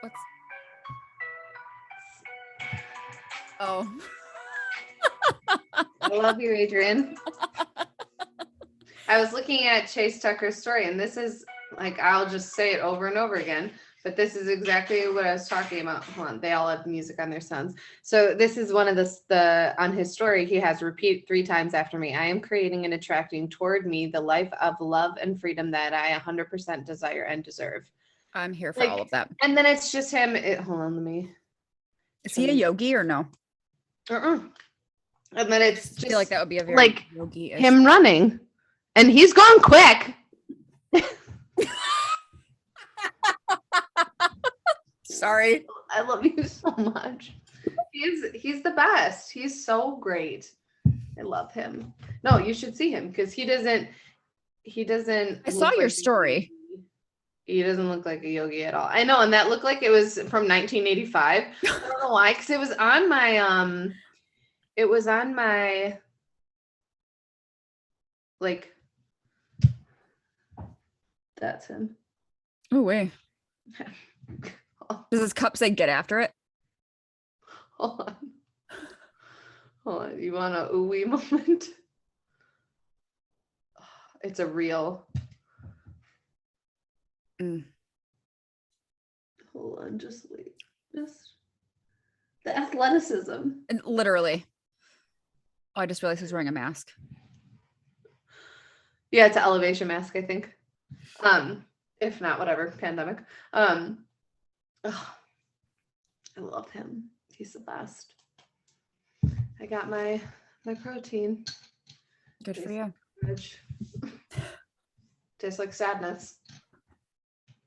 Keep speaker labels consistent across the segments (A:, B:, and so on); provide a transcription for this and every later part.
A: What's? Oh.
B: I love you, Adrian. I was looking at Chase Tucker's story, and this is like, I'll just say it over and over again, but this is exactly what I was talking about. Hold on, they all have music on their sons. So this is one of the on his story, he has repeat 3 times after me. I am creating and attracting toward me the life of love and freedom that I 100% desire and deserve.
A: I'm here for all of that.
B: And then it's just him. Hold on, let me.
A: Is he a yogi or no?
B: And then it's just,
A: I feel like that would be a very
B: like
A: yogi-ish.
B: him running, and he's gone quick.
A: Sorry.
B: I love you so much. He's the best. He's so great. I love him. No, you should see him because he doesn't.
A: I saw your story.
B: He doesn't look like a yogi at all. I know, and that looked like it was from 1985. I don't know why, because it was on my like. That's him.
A: Oh wait. Does his cup say "get after it"?
B: Hold on. You want a ooey moment? It's a real. Hold on, just wait. Just the athleticism.
A: And literally. Oh, I just realized he's wearing a mask.
B: Yeah, it's an elevation mask, I think. If not, whatever, pandemic. I love him. He's the best. I got my protein.
A: Good for you.
B: Tastes like sadness.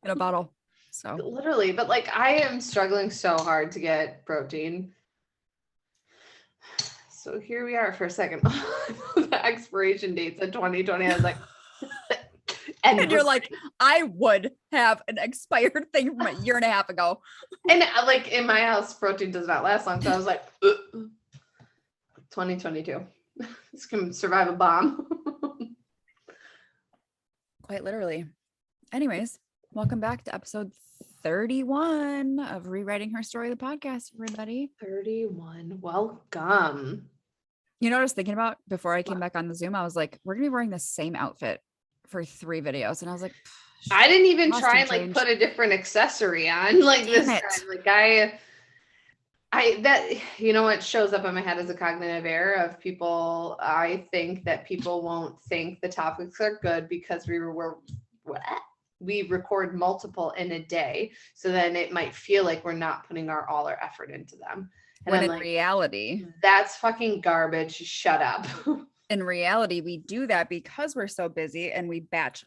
A: In a bottle. So
B: literally, but like I am struggling so hard to get protein. So here we are for a second. The expiration dates at 2020. I was like,
A: and you're like, I would have an expired thing from a year and a half ago.
B: And like in my house, protein does not last long. So I was like, 2022. This can survive a bomb.
A: Quite literally. Anyways, welcome back to episode 31 of Rewriting Her Story, the podcast, everybody.
B: 31. Welcome.
A: You know what I was thinking about before I came back on the Zoom? I was like, we're going to be wearing the same outfit for 3 videos. And I was like,
B: I didn't even try and like put a different accessory on like this time. Like that, you know, what shows up in my head as a cognitive error of people. I think that people won't think the topics are good because we record multiple in a day. So then it might feel like we're not putting all our effort into them. And
A: when
B: in
A: reality,
B: that's fucking garbage. Shut up.
A: In reality, we do that because we're so busy and we batch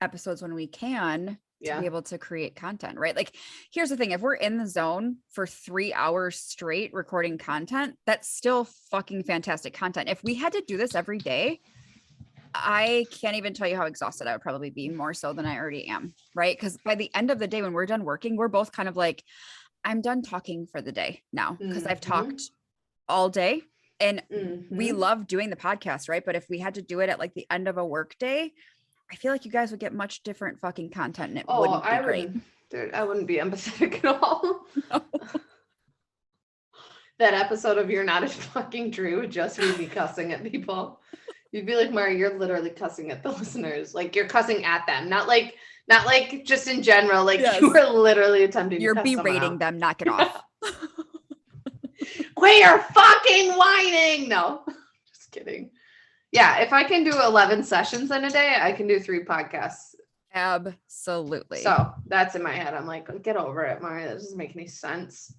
A: episodes when we can to be able to create content, right? Like, here's the thing. If we're in the zone for 3 hours straight recording content, that's still fucking fantastic content. If we had to do this every day, I can't even tell you how exhausted I would probably be, more so than I already am, right? Because by the end of the day, when we're done working, we're both kind of like, I'm done talking for the day now because I've talked all day and we love doing the podcast, right? But if we had to do it at like the end of a work day, I feel like you guys would get much different fucking content and it wouldn't be great.
B: Dude, I wouldn't be empathetic at all.
A: No.
B: That episode of You're Not a Fucking True would just be cussing at people. You'd be like, Mari, you're literally cussing at the listeners. Like you're cussing at them, not like just in general. Like you are literally attempting to cuss
A: berating them. Knock it off.
B: Quit your fucking whining. No, just kidding. Yeah, if I can do 11 sessions in a day, I can do 3 podcasts.
A: Absolutely.
B: So that's in my head. I'm like, get over it, Mari. That doesn't make any sense.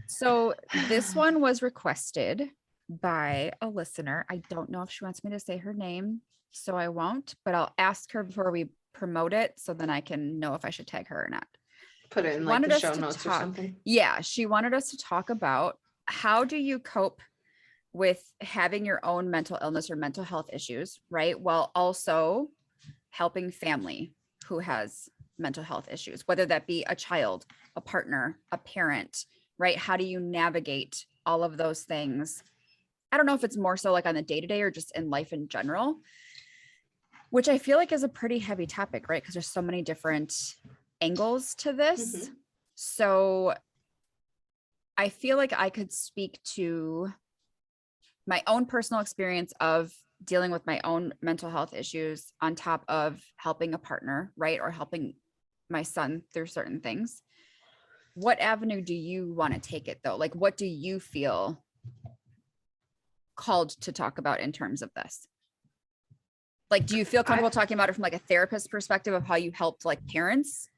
A: So this one was requested by a listener. I don't know if she wants me to say her name, so I won't, but I'll ask her before we promote it so then I can know if I should tag her or not.
B: Put it in like the show notes or something.
A: Yeah, she wanted us to talk about how do you cope with having your own mental illness or mental health issues, right? While also helping family who has mental health issues, whether that be a child, a partner, a parent, right? How do you navigate all of those things? I don't know if it's more so like on the day-to-day or just in life in general, which I feel like is a pretty heavy topic, right? Because there's so many different angles to this. So I feel like I could speak to my own personal experience of dealing with my own mental health issues on top of helping a partner, right? Or helping my son through certain things. What avenue do you want to take it though? Like, what do you feel called to talk about in terms of this? Like, do you feel comfortable talking about it from like a therapist perspective of how you helped like parents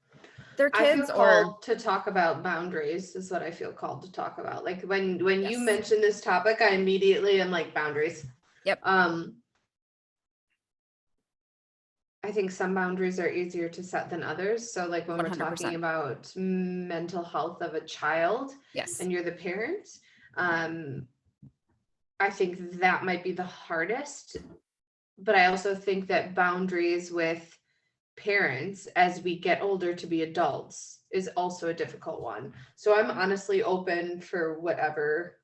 A: their kids?
B: I feel called to talk about boundaries is what I feel called to talk about. Like when
A: Yes.
B: you mention this topic, I immediately am like boundaries.
A: Yep.
B: I think some boundaries are easier to set than others. So like when 100%. We're talking about mental health of a child,
A: yes,
B: and you're the parent, I think that might be the hardest. But I also think that boundaries with parents as we get older to be adults is also a difficult one. So I'm honestly open for whatever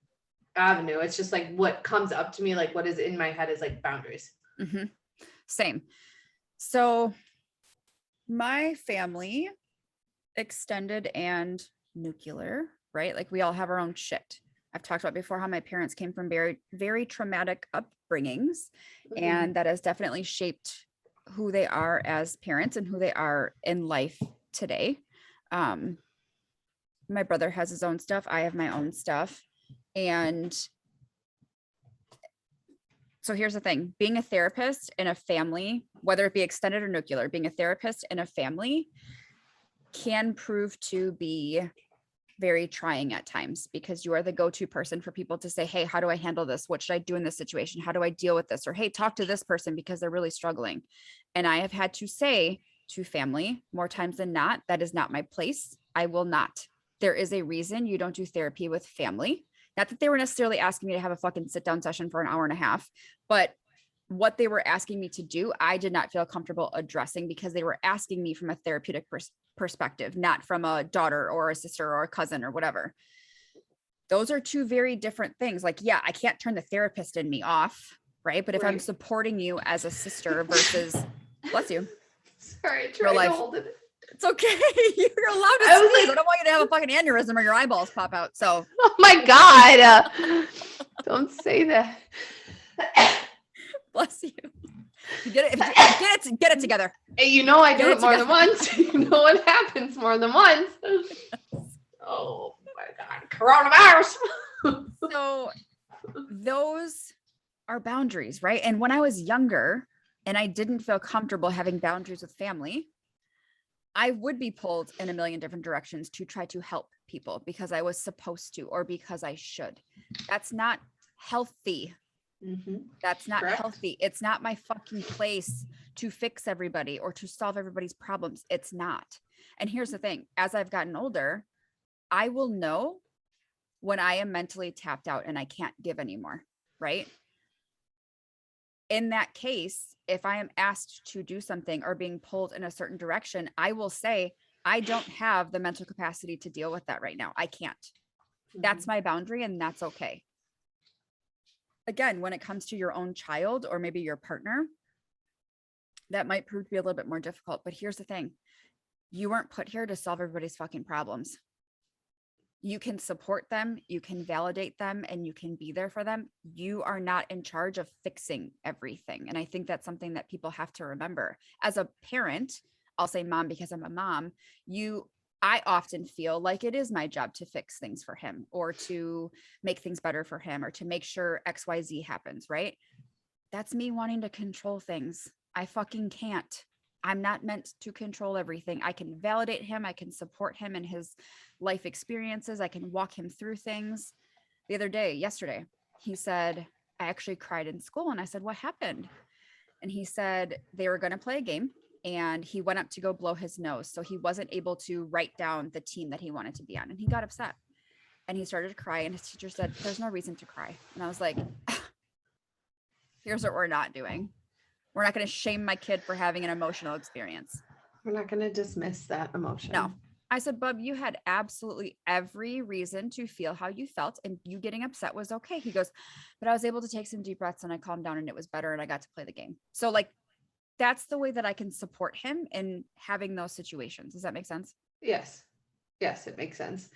B: avenue. It's just like what comes up to me, like what is in my head is like boundaries.
A: Mm-hmm. Same. So my family, extended and nuclear, right? Like we all have our own shit. I've talked about before how my parents came from very, very traumatic upbringings, and that has definitely shaped who they are as parents and who they are in life today. My brother has his own stuff. I have my own stuff. And so here's the thing, being a therapist in a family, whether it be extended or nuclear, being a therapist in a family can prove to be very trying at times, because you are the go-to person for people to say, hey, how do I handle this? What should I do in this situation? How do I deal with this? Or, hey, talk to this person because they're really struggling. And I have had to say to family more times than not, that is not my place. I will not. There is a reason you don't do therapy with family. Not that they were necessarily asking me to have a fucking sit down session for an hour and a half, but what they were asking me to do, I did not feel comfortable addressing because they were asking me from a therapeutic perspective, not from a daughter or a sister or a cousin or whatever. Those are two very different things. Like, yeah, I can't turn the therapist in me off, right? But if I'm supporting you as a sister versus, bless you.
B: Sorry, try to hold it.
A: It's okay. You're allowed to sneeze. I don't want you to have a fucking aneurysm or your eyeballs pop out. So,
B: oh my God, don't say that.
A: Bless you. Get it together.
B: Hey, you know I do it more than once. You know what happens more than once. Oh my God, coronavirus.
A: So those are boundaries, right? And when I was younger and I didn't feel comfortable having boundaries with family, I would be pulled in a million different directions to try to help people because I was supposed to or because I should. That's not healthy. That's not healthy. It's not my fucking place to fix everybody or to solve everybody's problems. It's not. And here's the thing, as I've gotten older, I will know when I am mentally tapped out and I can't give anymore, right? In that case, if I am asked to do something or being pulled in a certain direction, I will say, I don't have the mental capacity to deal with that right now. I can't. That's my boundary, and that's okay. Again, when it comes to your own child or maybe your partner, that might prove to be a little bit more difficult. But here's the thing. You weren't put here to solve everybody's fucking problems. You can support them, you can validate them, and you can be there for them. You are not in charge of fixing everything. And I think that's something that people have to remember. As a parent, I'll say mom because I'm a mom, I often feel like it is my job to fix things for him or to make things better for him or to make sure XYZ happens, right? That's me wanting to control things. I fucking can't. I'm not meant to control everything. I can validate him. I can support him in his life experiences. I can walk him through things. Yesterday, he said, I actually cried in school. And I said, what happened? And he said they were going to play a game and he went up to go blow his nose. So he wasn't able to write down the team that he wanted to be on. And he got upset and he started to cry. And his teacher said, there's no reason to cry. And I was like, here's what we're not doing. We're not going to shame my kid for having an emotional experience.
B: We're not going to dismiss that emotion.
A: No. I said, Bub, you had absolutely every reason to feel how you felt, and you getting upset was okay. He goes, but I was able to take some deep breaths and I calmed down and it was better and I got to play the game. So like, that's the way that I can support him in having those situations. Does that make sense?
B: Yes. Yes, it makes sense.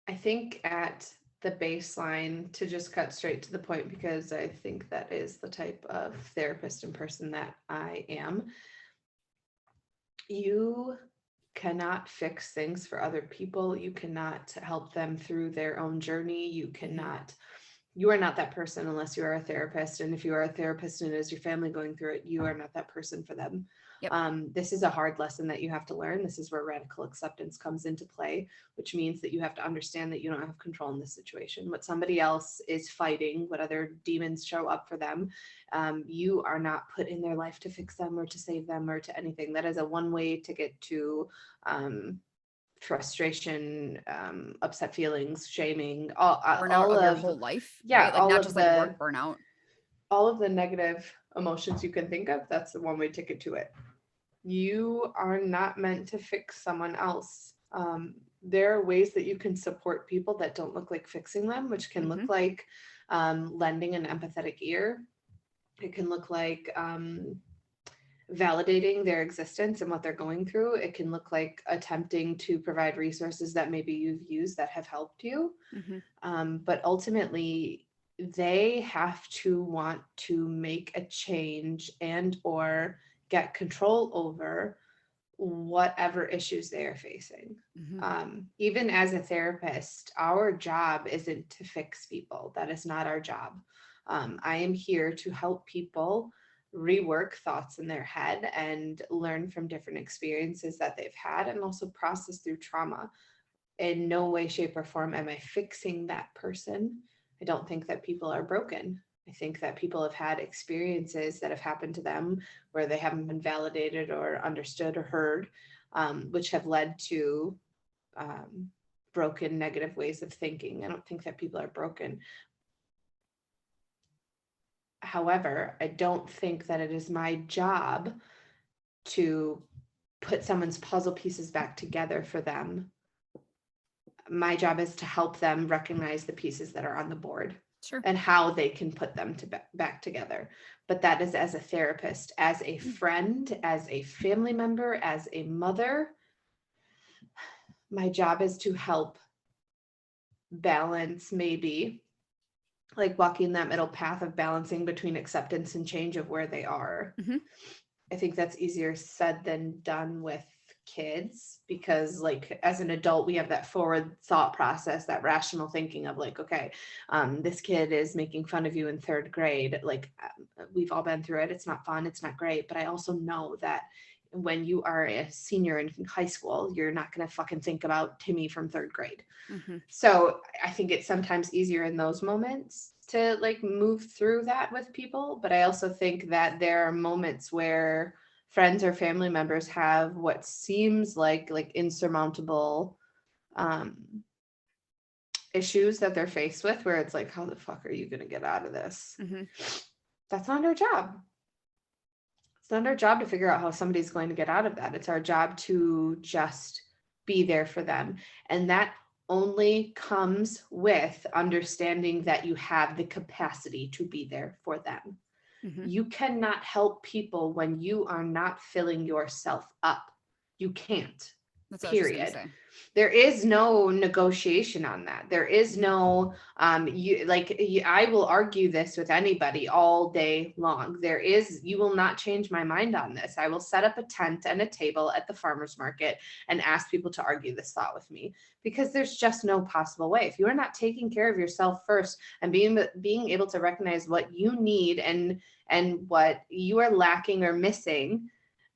B: I think at the baseline, to just cut straight to the point, because I think that is the type of therapist and person that I am, you cannot fix things for other people. You cannot help them through their own journey. You are not that person unless you are a therapist. And if you are a therapist and it is your family going through it, you are not that person for them.
A: Yep.
B: This is a hard lesson that you have to learn. This is where radical acceptance comes into play, which means that you have to understand that you don't have control in this situation. What somebody else is fighting, what other demons show up for them, you are not put in their life to fix them or to save them or to anything. That is a one-way ticket to frustration, upset feelings, shaming,
A: Burnout
B: all
A: of your
B: of
A: whole life.
B: yeah,
A: right? Like
B: all
A: not
B: of
A: just
B: the
A: like work burnout.
B: all of the negative emotions you can think of. That's the one-way ticket to it. You are not meant to fix someone else. There are ways that you can support people that don't look like fixing them, which can look like lending an empathetic ear. It can look like validating their existence and what they're going through. It can look like attempting to provide resources that maybe you've used that have helped you. But ultimately, they have to want to make a change and or get control over whatever issues they are facing. Even as a therapist, our job isn't to fix people. That is not our job. I am here to help people rework thoughts in their head and learn from different experiences that they've had and also process through trauma. In no way, shape, or form am I fixing that person. I don't think that people are broken. I think that people have had experiences that have happened to them where they haven't been validated or understood or heard, which have led to broken, negative ways of thinking. I don't think that people are broken. However, I don't think that it is my job to put someone's puzzle pieces back together for them. My job is to help them recognize the pieces that are on the board.
A: Sure.
B: And how they can put them back together. But that is as a therapist, as a friend, as a family member, as a mother. My job is to help balance, maybe like walking that middle path of balancing between acceptance and change of where they are. I think that's easier said than done with kids, because like as an adult we have that forward thought process, that rational thinking of like, okay, this kid is making fun of you in third grade, like we've all been through it, it's not fun, it's not great. But I also know that when you are a senior in high school, you're not going to fucking think about Timmy from third grade. So I think it's sometimes easier in those moments to like move through that with people. But I also think that there are moments where friends or family members have what seems like insurmountable issues that they're faced with, where it's like, how the fuck are you going to get out of this? That's not our job. It's not our job to figure out how somebody's going to get out of that. It's our job to just be there for them. And that only comes with understanding that you have the capacity to be there for them. You cannot help people when you are not filling yourself up. You can't. That's period. There is no negotiation on that. There is no I will argue this with anybody all day long. You will not change my mind on this. I will set up a tent and a table at the farmer's market and ask people to argue this thought with me, because there's just no possible way. If you are not taking care of yourself first and being able to recognize what you need and what you are lacking or missing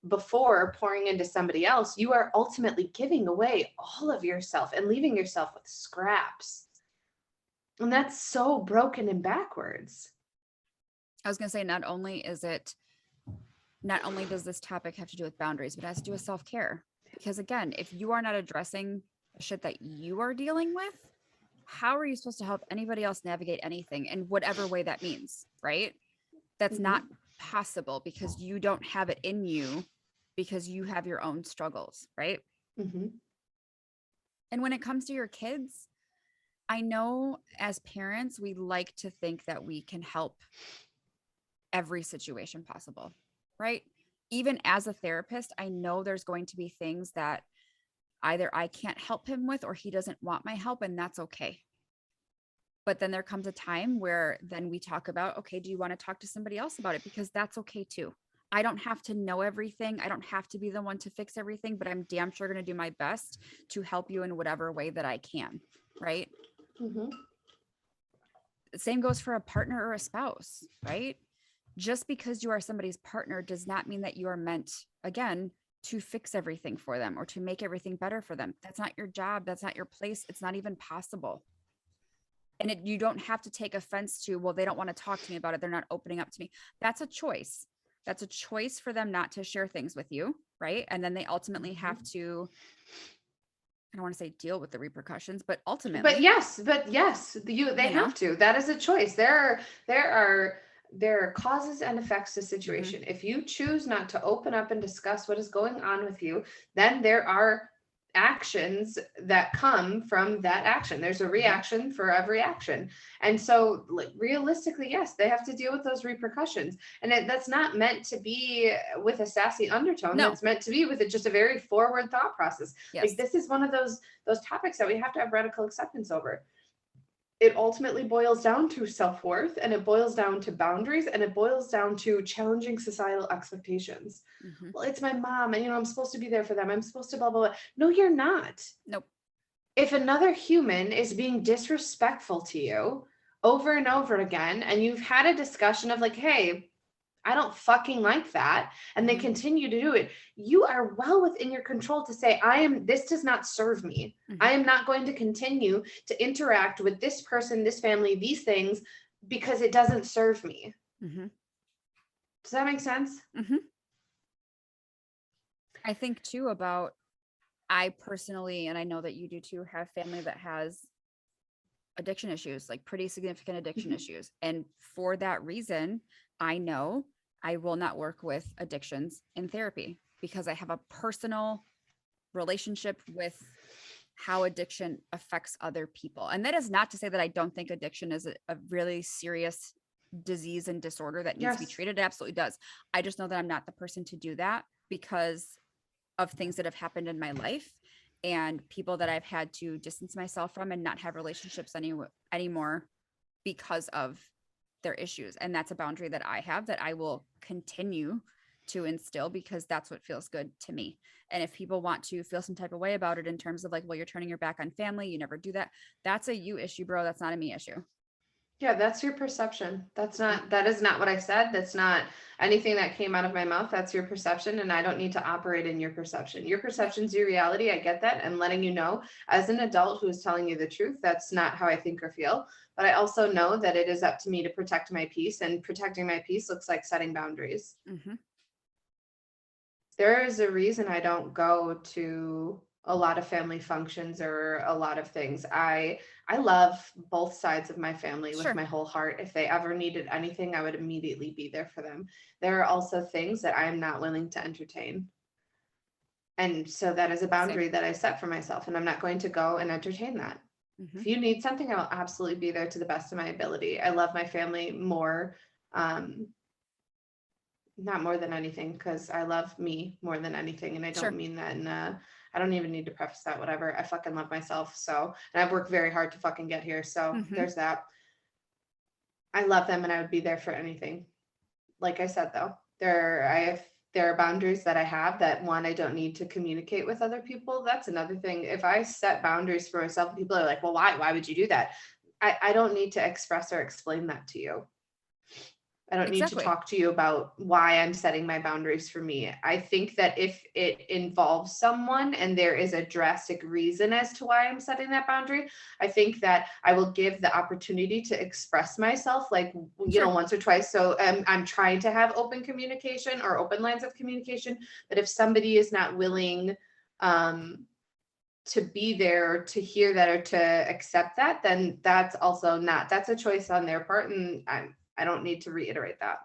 B: before pouring into somebody else, you are ultimately giving away all of yourself and leaving yourself with scraps. And that's so broken and backwards.
A: I was going to say, not only does this topic have to do with boundaries, but it has to do with self-care. Because again, if you are not addressing the shit that you are dealing with, how are you supposed to help anybody else navigate anything in whatever way that means, right? That's not possible, because you don't have it in you, because you have your own struggles, right? And when it comes to your kids, I know as parents, we like to think that we can help every situation possible, right? even as a therapist, I know there's going to be things that either I can't help him with or he doesn't want my help, and that's okay. But then there comes a time where then we talk about, okay, do you want to talk to somebody else about it? Because that's okay too. I don't have to know everything. I don't have to be the one to fix everything, but I'm damn sure going to do my best to help you in whatever way that I can. Right.
B: Mm-hmm.
A: The same goes for a partner or a spouse, right? Just because you are somebody's partner does not mean that you are meant, again, to fix everything for them or to make everything better for them. That's not your job. That's not your place. It's not even possible. And you don't have to take offense to, well, they don't want to talk to me about it. They're not opening up to me. That's a choice. That's a choice for them not to share things with you. Right. And then they ultimately have to, I don't want to say deal with the repercussions, but ultimately.
B: But yes, they have to. That is a choice. There are causes and effects to situation. Mm-hmm. If you choose not to open up and discuss what is going on with you, then there are actions that come from that action. There's a reaction for every action. And so like, realistically, yes, they have to deal with those repercussions. And that's not meant to be with a sassy undertone. No. That's meant to be with just a very forward thought process. Yes. Like this is one of those topics that we have to have radical acceptance over. It ultimately boils down to self-worth, and it boils down to boundaries, and it boils down to challenging societal expectations. Mm-hmm. Well, it's my mom, and I'm supposed to be there for them. I'm supposed to blah, blah, blah. No, you're not.
A: Nope.
B: If another human is being disrespectful to you over and over again, and you've had a discussion of like, hey, I don't fucking like that, and they continue to do it, you are well within your control to say, this does not serve me. Mm-hmm. I am not going to continue to interact with this person, this family, these things, because it doesn't serve me. Mm-hmm. Does that make sense?
A: Mm-hmm. I think too about, I personally, and I know that you do too, have family that has addiction issues, like pretty significant addiction issues. And for that reason, I know I will not work with addictions in therapy because I have a personal relationship with how addiction affects other people. And that is not to say that I don't think addiction is a really serious disease and disorder that needs to be treated. It absolutely does. I just know that I'm not the person to do that because of things that have happened in my life and people that I've had to distance myself from and not have relationships anymore because of their issues. And that's a boundary that I have that I will continue to instill because that's what feels good to me. And if people want to feel some type of way about it in terms of like, well, you're turning your back on family, you never do that. That's a you issue, bro. That's not a me issue.
B: Yeah, that's your perception. That is not what I said. That's not anything that came out of my mouth. That's your perception. And I don't need to operate in your perception. Your perception's your reality. I get that. And letting you know as an adult who's telling you the truth, that's not how I think or feel. But I also know that it is up to me to protect my peace, and protecting my peace looks like setting boundaries. Mm-hmm. There is a reason I don't go to a lot of family functions or a lot of things. I love both sides of my family with my whole heart. If they ever needed anything, I would immediately be there for them. There are also things that I am not willing to entertain. And so that is a boundary that I set for myself, and I'm not going to go and entertain that. Mm-hmm. If you need something, I'll absolutely be there to the best of my ability. I love my family more, not more than anything, because I love me more than anything. And I don't mean that in I don't even need to preface that, whatever. I fucking love myself. So, and I've worked very hard to fucking get here. So there's that. I love them and I would be there for anything. Like I said, though, there are boundaries that I have that, one, I don't need to communicate with other people. That's another thing. If I set boundaries for myself, people are like, well, why would you do that? I don't need to express or explain that to you. I don't need to talk to you about why I'm setting my boundaries for me. I think that if it involves someone and there is a drastic reason as to why I'm setting that boundary, I think that I will give the opportunity to express myself, like, once or twice. So I'm trying to have open communication or open lines of communication. But if somebody is not willing to be there to hear that or to accept that, then that's a choice on their part. And I don't need to reiterate that.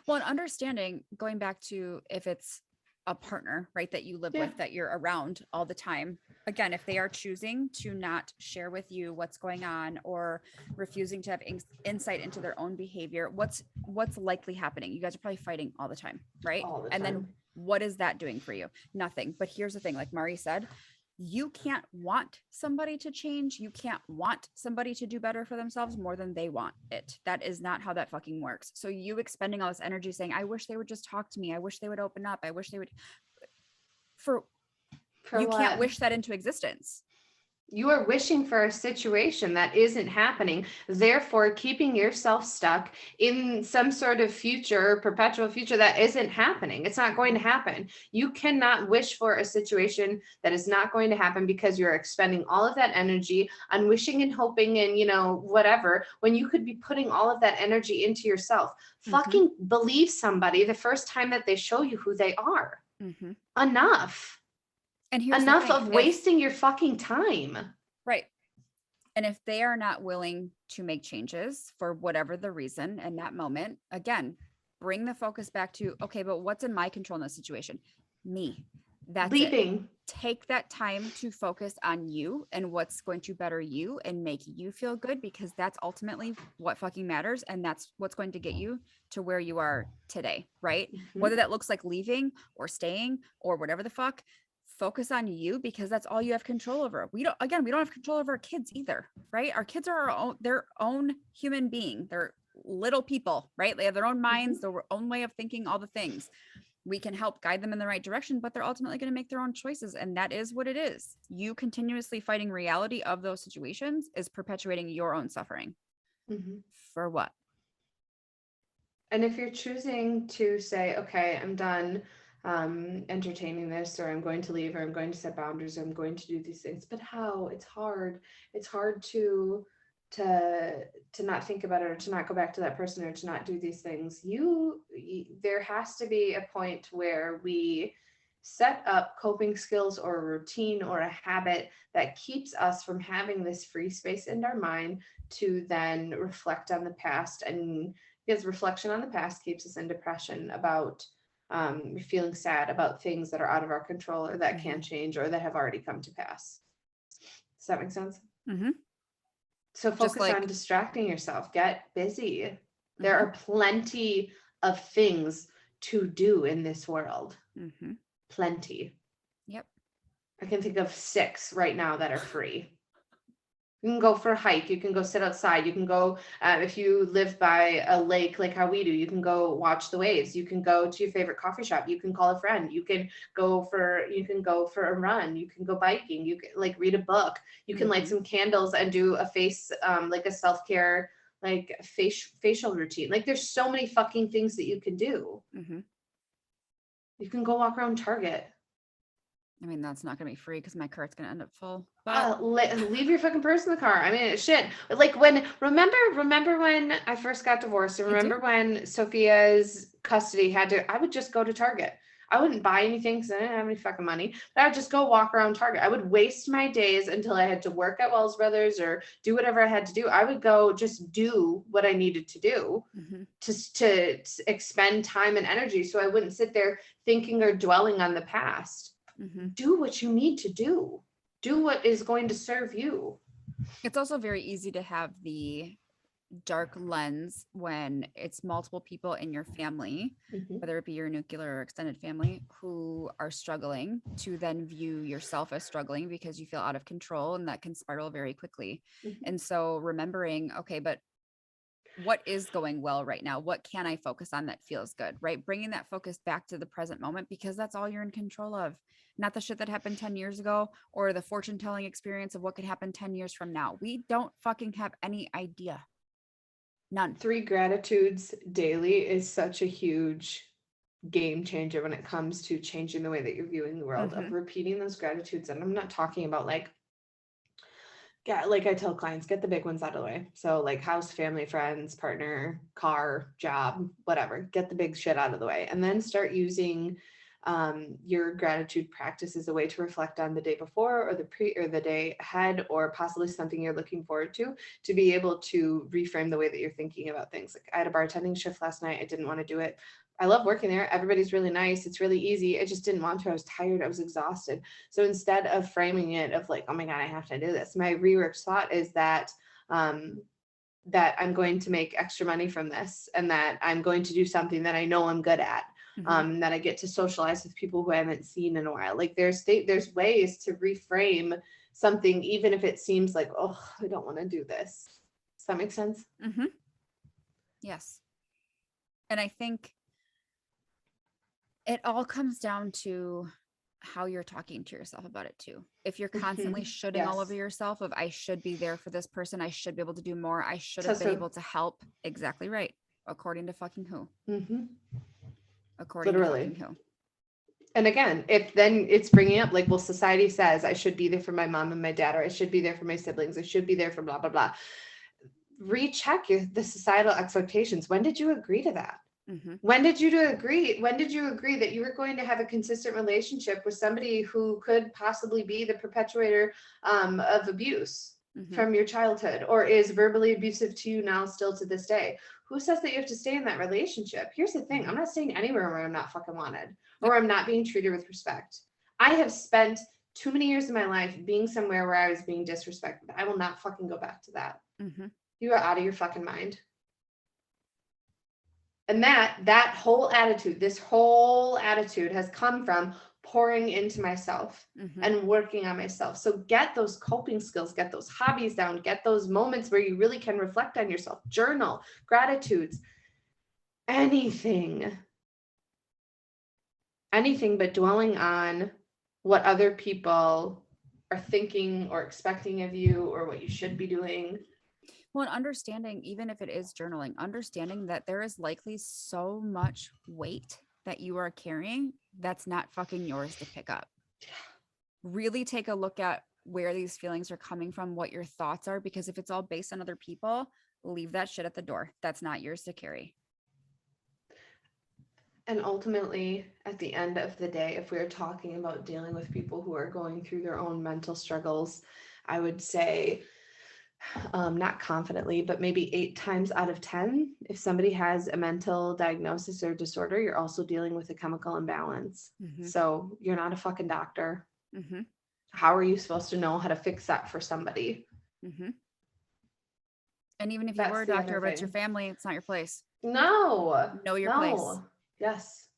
A: Well, and understanding, going back to if it's a partner, right, that you live with, that you're around all the time. Again, if they are choosing to not share with you what's going on or refusing to have insight into their own behavior, what's likely happening? You guys are probably fighting all the time, right?
B: All the
A: and
B: time.
A: then what is that doing for you? Nothing. But here's the thing, like Mari said, you can't want somebody to change. You can't want somebody to do better for themselves more than they want it. That is not how that fucking works. So you expending all this energy saying, I wish they would just talk to me. I wish they would open up. I wish they would. For you
B: what?
A: Can't wish that into existence.
B: You are wishing for a situation that isn't happening, therefore keeping yourself stuck in some sort of future, perpetual future that isn't happening. It's not going to happen. You cannot wish for a situation that is not going to happen because you're expending all of that energy on wishing and hoping and, whatever, when you could be putting all of that energy into yourself. Fucking believe somebody the first time that they show you who they are. Enough.
A: And here's
B: enough of wasting your fucking time.
A: Right. And if they are not willing to make changes for whatever the reason in that moment, again, bring the focus back to, okay, but what's in my control in this situation? Me. That's
B: leaving.
A: It. Take that time to focus on you and what's going to better you and make you feel good, because that's ultimately what fucking matters. And that's what's going to get you to where you are today, right? Whether that looks like leaving or staying or whatever the fuck. Focus on you, because that's all you have control over. We don't have control over our kids either, right? Our kids are their own human being. They're little people, right? They have their own minds, their own way of thinking, all the things. We can help guide them in the right direction, but they're ultimately going to make their own choices. And that is what it is. You continuously fighting reality of those situations is perpetuating your own suffering. For what?
B: And if you're choosing to say, okay, I'm done entertaining this, or I'm going to leave, or I'm going to set boundaries, or I'm going to do these things, but how? It's hard to not think about it, or to not go back to that person, or to not do these things. There has to be a point where we set up coping skills or a routine or a habit that keeps us from having this free space in our mind to then reflect on the past. And because reflection on the past keeps us in depression about feeling sad about things that are out of our control, or that can change, or that have already come to pass. Does that make sense? So focus on distracting yourself. Get busy. There are plenty of things to do in this world. Plenty.
A: Yep.
B: I can think of 6 right now that are free. You can go for a hike. You can go sit outside. You can go, if you live by a lake like how we do, you can go watch the waves. You can go to your favorite coffee shop. You can call a friend. You can go for a run. You can go biking. You can read a book. You can light some candles and do a face, a self-care, facial routine. There's so many fucking things that you can do. You can go walk around Target.
A: I mean, that's not going to be free because my cart's going to end up full.
B: Leave your fucking purse in the car. I mean, shit. Remember when I first got divorced? And remember when Sophia's custody I would just go to Target. I wouldn't buy anything because I didn't have any fucking money. But I would just go walk around Target. I would waste my days until I had to work at Wells Brothers or do whatever I had to do. I would go just do what I needed to do to expend time and energy, so I wouldn't sit there thinking or dwelling on the past. Do what you need to do. Do what is going to serve you.
A: It's also very easy to have the dark lens when it's multiple people in your family, whether it be your nuclear or extended family, who are struggling, to then view yourself as struggling because you feel out of control, and that can spiral very quickly. And so remembering, okay, but what is going well right now? What can I focus on that feels good, right? Bringing that focus back to the present moment, because that's all you're in control of. Not the shit that happened 10 years ago or the fortune telling experience of what could happen 10 years from now. We don't fucking have any idea. None.
B: 3 gratitudes daily is such a huge game changer when it comes to changing the way that you're viewing the world, of repeating those gratitudes. And I'm not talking about I tell clients, get the big ones out of the way. So house, family, friends, partner, car, job, whatever, get the big shit out of the way, and then start using Your gratitude practice is a way to reflect on the day before or the day ahead, or possibly something you're looking forward to be able to reframe the way that you're thinking about things. Like I had a bartending shift last night. I didn't want to do it. I love working there. Everybody's really nice. It's really easy. I just didn't want to. I was tired. I was exhausted. So instead of framing it of like, oh my God, I have to do this, my reworked thought is that that I'm going to make extra money from this, and that I'm going to do something that I know I'm good at. That I get to socialize with people who I haven't seen in a while. Like there's ways to reframe something, even if it seems like, oh, I don't want to do this. Does that make sense?
A: Yes. And I think it all comes down to how you're talking to yourself about it too. If you're constantly shoulding all over yourself of, I should be there for this person, I should be able to do more, I should have been able to help. Exactly right. According to fucking who? According to fucking who? And
B: again, if then it's bringing up like, well, society says I should be there for my mom and my dad, or I should be there for my siblings, I should be there for blah, blah, blah. Recheck the societal expectations. When did you agree to that? When did you agree that you were going to have a consistent relationship with somebody who could possibly be the perpetuator of abuse from your childhood, or is verbally abusive to you now still to this day? Who says that you have to stay in that relationship? Here's the thing. I'm not staying anywhere where I'm not fucking wanted, or I'm not being treated with respect. I have spent too many years of my life being somewhere where I was being disrespected. I will not fucking go back to that. You are out of your fucking mind. And that whole attitude, this whole attitude has come from pouring into myself and working on myself. So get those coping skills, get those hobbies down, get those moments where you really can reflect on yourself, journal, gratitudes, anything but dwelling on what other people are thinking or expecting of you, or what you should be doing.
A: Well, understanding, even if it is journaling, understanding that there is likely so much weight that you are carrying that's not fucking yours to pick up. Really take a look at where these feelings are coming from, what your thoughts are, because if it's all based on other people, leave that shit at the door. That's not yours to carry.
B: And ultimately, at the end of the day, if we're talking about dealing with people who are going through their own mental struggles, I would say, not confidently, but maybe 8 times out of 10, if somebody has a mental diagnosis or disorder, you're also dealing with a chemical imbalance. So you're not a fucking doctor. How are you supposed to know how to fix that for somebody?
A: And even if you were a doctor, but it's your family, it's not your place.
B: No.
A: Know your place.
B: Yes.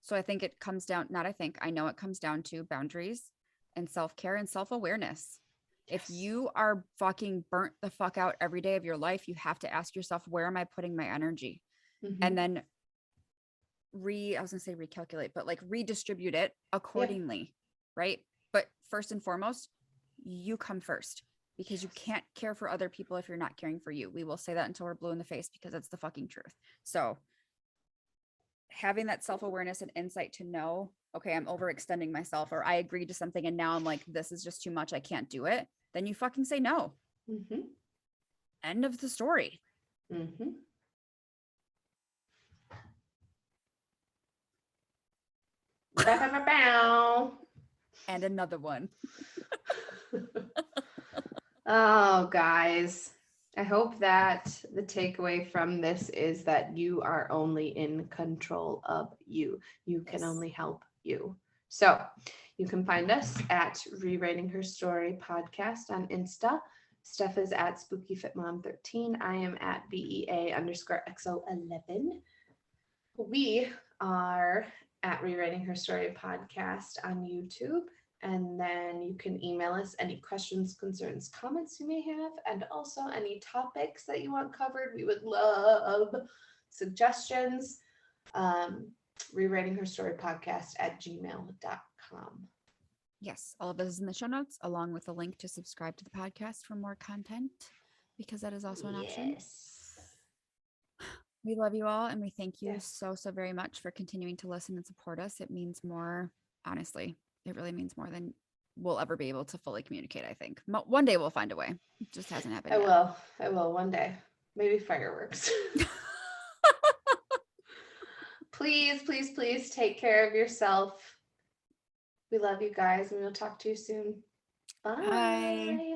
A: So I think it comes down, I know it comes down to boundaries and self-care and self-awareness. If you are fucking burnt the fuck out every day of your life, you have to ask yourself, where am I putting my energy? And then recalculate, but like redistribute it accordingly. Right. But first and foremost, you come first, because you can't care for other people if you're not caring for you. We will say that until we're blue in the face, because it's the fucking truth. So having that self-awareness and insight to know, okay, I'm overextending myself, or I agreed to something and now I'm like, this is just too much, I can't do it. Then you fucking say no. End of the story. And another one.
B: Oh, guys. I hope that the takeaway from this is that you are only in control of you. You can only help you. So you can find us at Rewriting Her Story Podcast on Insta. Steph is at SpookyFitMom13. I am at BEA_XO11. We are at Rewriting Her Story Podcast on YouTube. And then you can email us any questions, concerns, comments you may have, and also any topics that you want covered. We would love suggestions. Rewriting Her Story Podcast at gmail.com.
A: Yes, all of this is in the show notes, along with a link to subscribe to the podcast for more content, because that is also an option. We love you all, and we thank you so very much for continuing to listen and support us. It means more, honestly. It really means more than we'll ever be able to fully communicate, I think. One day we'll find a way. It just hasn't happened yet. I
B: will one day. Maybe fireworks. please, please, please take care of yourself. We love you guys, and we'll talk to you soon. Bye.
A: Bye.